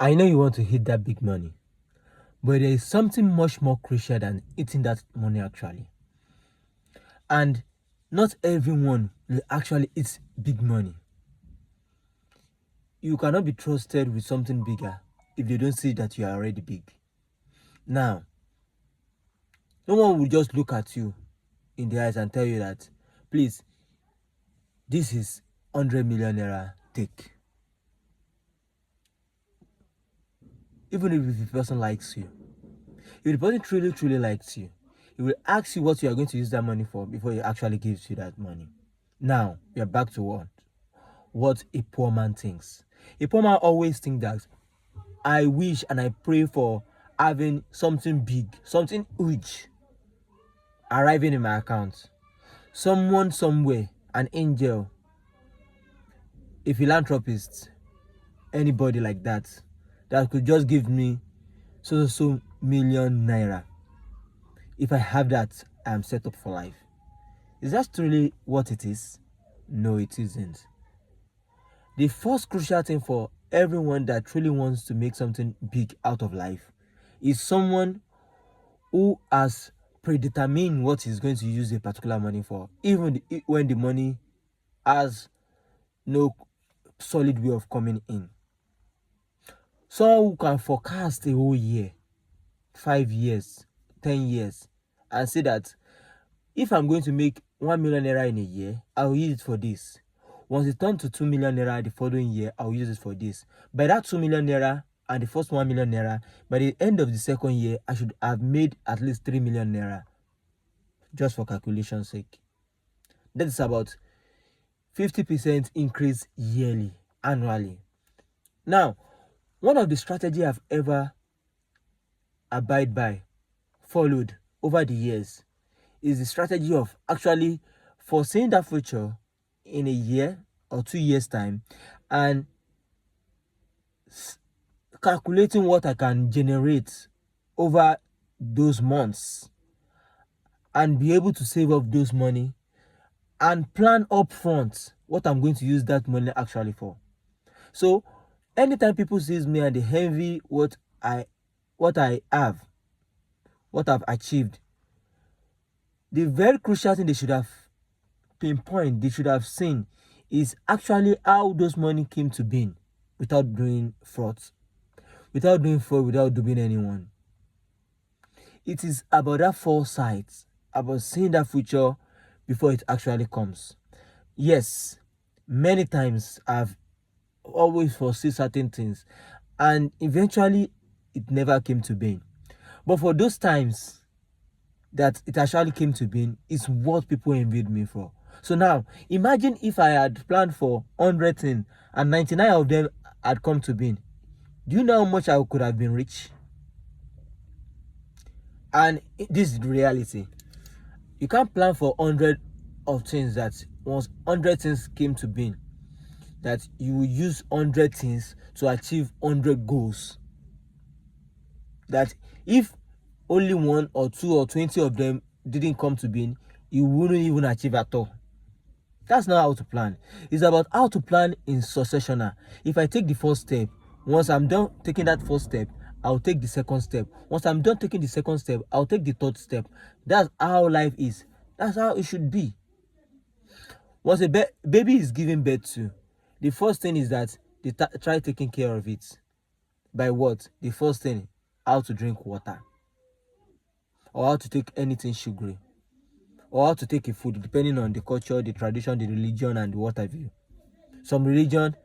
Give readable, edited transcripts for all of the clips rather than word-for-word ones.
I know you want to hit that big money, but there is something much more crucial than eating that money actually. And not everyone will actually eat big money. You cannot be trusted with something bigger if they don't see that you are already big. Now, no one will just look at you in the eyes and tell you that, please, this is 100 million naira, take. Even if the person likes you. If the person truly likes you, he will ask you what you are going to use that money for before he actually gives you that money. Now, we are back to what a poor man thinks. A poor man always thinks that I wish and I pray for having something big, something huge arriving in my account. Someone somewhere, an angel, a philanthropist, anybody like that could just give me so million naira. If I have that, I am set up for life. Is that truly what it is? No, it isn't. The first crucial thing for everyone that truly wants to make something big out of life is someone who has predetermined what he's going to use a particular money for, even when the money has no solid way of coming in. Someone who can forecast a whole year, 5 years, 10 years, and say that if I'm going to make 1 million naira in a year, I'll use it for this. Once it turns to 2 million naira the following year, I'll use it for this. By that 2 million naira and the first 1 million naira, by the end of the second year, I should have made at least 3 million naira. Just for calculation's sake. That is about 50% increase yearly, annually. Now, one of the strategies I've ever followed over the years is the strategy of actually foreseeing that future in a year or 2 years time and calculating what I can generate over those months and be able to save up those money and plan upfront what I'm going to use that money actually for. So anytime people sees me and they envy what I have, what I've achieved, the very crucial thing they should have pinpointed, they should have seen, is actually how those money came to being without doing fraud, without doing anyone. It is about that foresight, about seeing that future before it actually comes. Yes, many times I've always foreseen certain things and eventually it never came to being. But for those times that it actually came to being is what people envied me for. So now, imagine if I had planned for 100 things and 99 of them had come to being. Do you know how much I could have been rich? And this is the reality. You can't plan for 100 of things that once 100 things came to being, that you will use 100 things to achieve 100 goals. That if only 1 or 2 or 20 of them didn't come to being, you wouldn't even achieve at all. That's not how to plan. It's about how to plan in successional. If I take the first step, once I'm done taking that first step, I'll take the second step. Once I'm done taking the second step, I'll take the third step. That's how life is. That's how it should be. Once a baby is giving birth to, the first thing is that they try taking care of it. By what? The first thing, how to drink water, or how to take anything sugary, or how to take a food, depending on the culture, the tradition, the religion, and what have you. Some religion,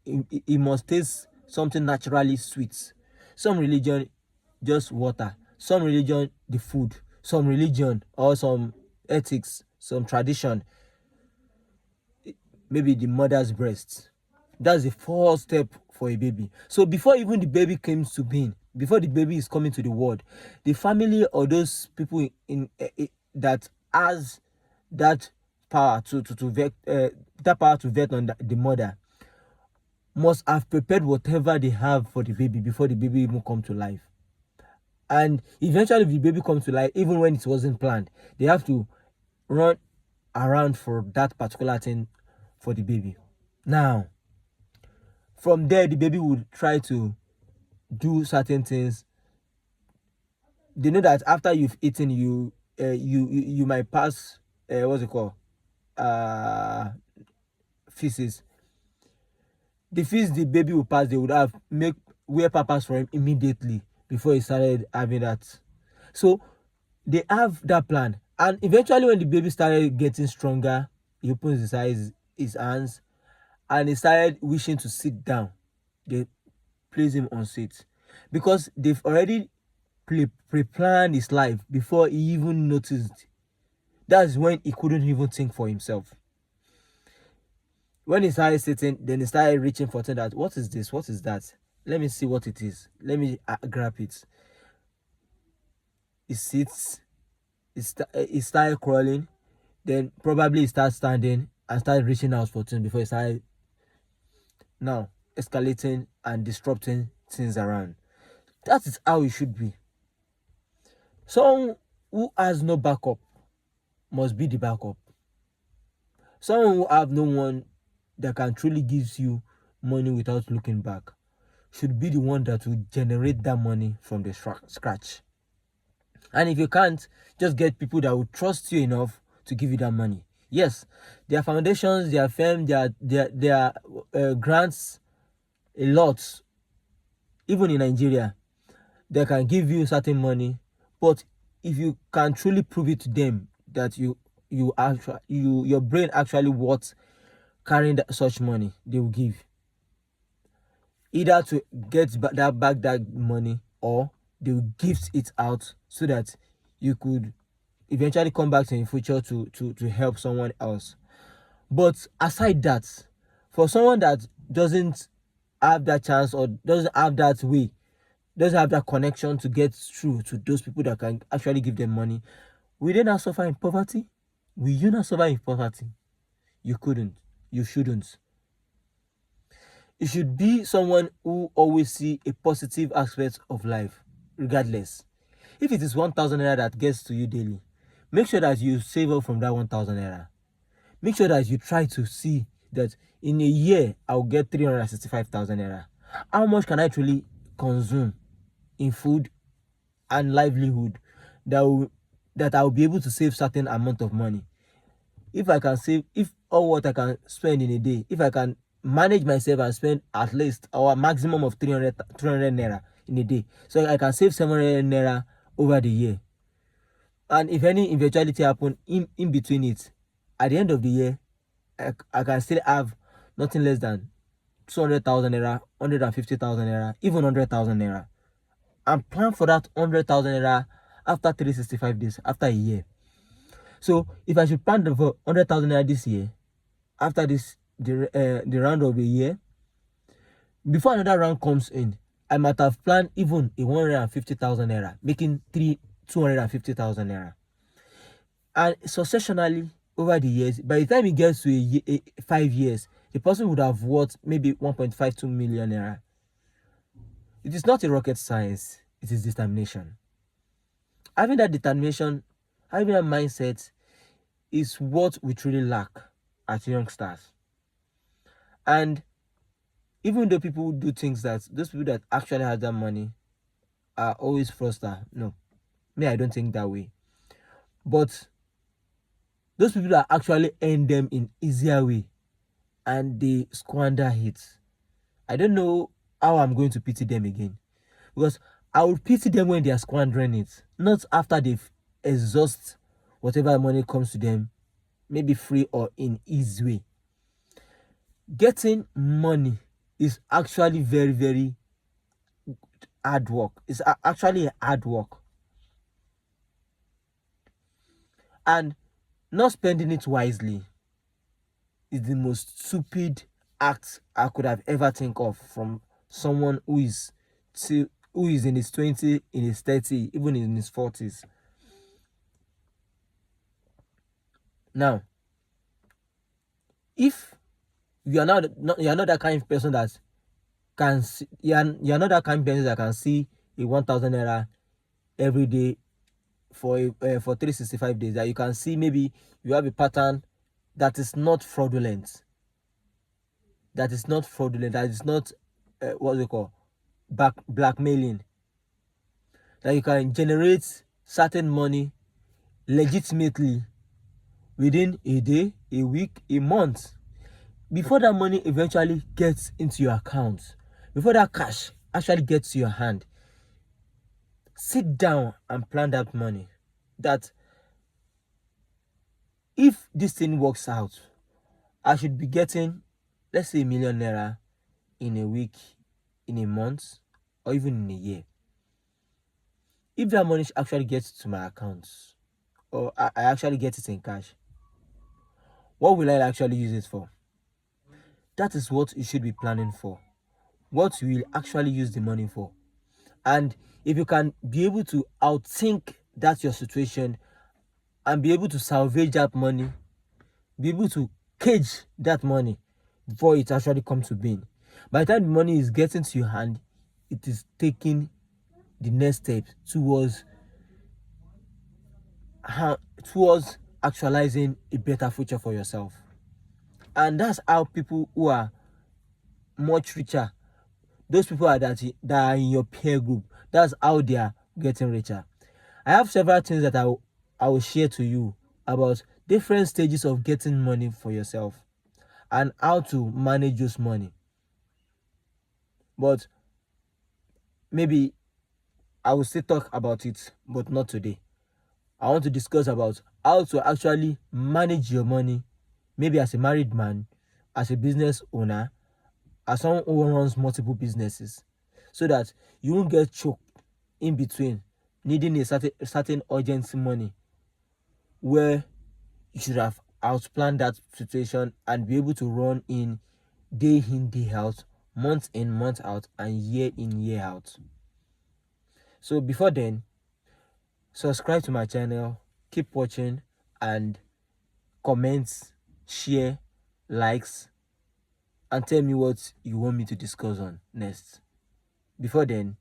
it must taste something naturally sweet. Some religion, just water. Some religion, the food. Some religion or some ethics, some tradition, maybe the mother's breast. That's the first step for a baby. So before even the baby comes to being, before the baby is coming to the world, the family or those people that has that power to vet on the mother must have prepared whatever they have for the baby before the baby even come to life. And eventually, if the baby comes to life, even when it wasn't planned, they have to run around for that particular thing for the baby. Now, From there, the baby would try to do certain things. They know that after you've eaten, you might pass what's it called, uh feces. The feces the baby will pass, they would have make wear pampers for him immediately before he started having that. So they have that plan, and eventually when the baby started getting stronger, he opens his eyes, his hands, and he started wishing to sit down. They place him on seat because they've already pre-planned his life before he even noticed. That's when he couldn't even think for himself. When he started sitting, then he started reaching for things that, what is this? What is that? Let me see what it is. Let me grab it. He sits, he started crawling, then probably he started standing and started reaching out for things before he started now escalating and disrupting things around. That is how it should be. Someone who has no backup must be the backup. Someone who have no one that can truly gives you money without looking back should be the one that will generate that money from the scratch. And if you can't, just get people that will trust you enough to give you that money. Yes, their foundations, their firm, their grants, a lot. Even in Nigeria, they can give you certain money, but if you can truly prove it to them that your brain actually worth carrying such money, they will give. Either to get back that money, or they will gift it out so that you could eventually come back in the future to help someone else. But aside that, for someone that doesn't have that chance or doesn't have that way, doesn't have that connection to get through to those people that can actually give them money, will they not suffer in poverty? Will you not suffer in poverty? You couldn't. You shouldn't. You should be someone who always see a positive aspect of life, regardless. If it is 1,000 naira that gets to you daily, make sure that you save up from that 1,000 naira. Make sure that you try to see that in a year, I'll get 365,000 naira. How much can I truly consume in food and livelihood that I'll be able to save certain amount of money? If I can save, if all what I can spend in a day, if I can manage myself and spend at least or a maximum of 300 naira in a day, so I can save 700 naira over the year. And if any eventuality happen in between it, at the end of the year, I can still have nothing less than 200,000 naira, 150,000 naira, even 100,000 naira. And plan for that 100,000 naira after 365 days, after a year. So if I should plan for 100,000 naira this year, after the round of the year, before another round comes in, I might have planned even a 150,000 naira, making 250,000 naira. And successionally over the years, by the time it gets to 5 years, the person would have worth maybe 1.52 million naira. It is not a rocket science, it is determination. Having that determination, having that mindset is what we truly lack as youngsters. And even though people do things that those people that actually have that money are always fraudster, no, me, I don't think that way. But those people that actually earn them in easier way and they squander it, I don't know how I'm going to pity them again, because I will pity them when they are squandering it, not after they've exhaust whatever money comes to them, maybe free or in easy way. Getting money is actually very, very hard work. It's actually hard work. And not spending it wisely is the most stupid act I could have ever think of from someone who is in his 20, in his 30, even in his 40s. Now, if you are not that kind of person that can see, you're not that kind of person that can see a 1,000 naira every day for 365 days, that you can see maybe you have a pattern that is not fraudulent. that is not fraudulent, that is not what they call blackmailing, that you can generate certain money legitimately within a day, a week, a month, before that money eventually gets into your account, before that cash actually gets to your hand. Sit down and plan that money, that if this thing works out, I should be getting, let's say, ₦1,000,000 in a week, in a month, or even in a year. If that money actually gets to my account, or I actually get it in cash, what will I actually use it for? That is what you should be planning for. What you will actually use the money for. And if you can be able to outthink that your situation and be able to salvage that money, be able to cage that money before it actually comes to being, by the time the money is getting to your hand, it is taking the next step towards actualizing a better future for yourself. And that's how people who are much richer, those people that are in your peer group, that's how they are getting richer. I have several things that I will share to you about different stages of getting money for yourself and how to manage this money. But maybe I will still talk about it, but not today. I want to discuss about how to actually manage your money, maybe as a married man, as a business owner, as someone who runs multiple businesses, so that you won't get choked in between needing a certain urgency money where you should have outplanned that situation and be able to run in, day out, month in, month out, and year in, year out. So before then, subscribe to my channel, keep watching, and comments, share, likes, and tell me what you want me to discuss on next. Before then,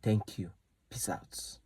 thank you. Peace out.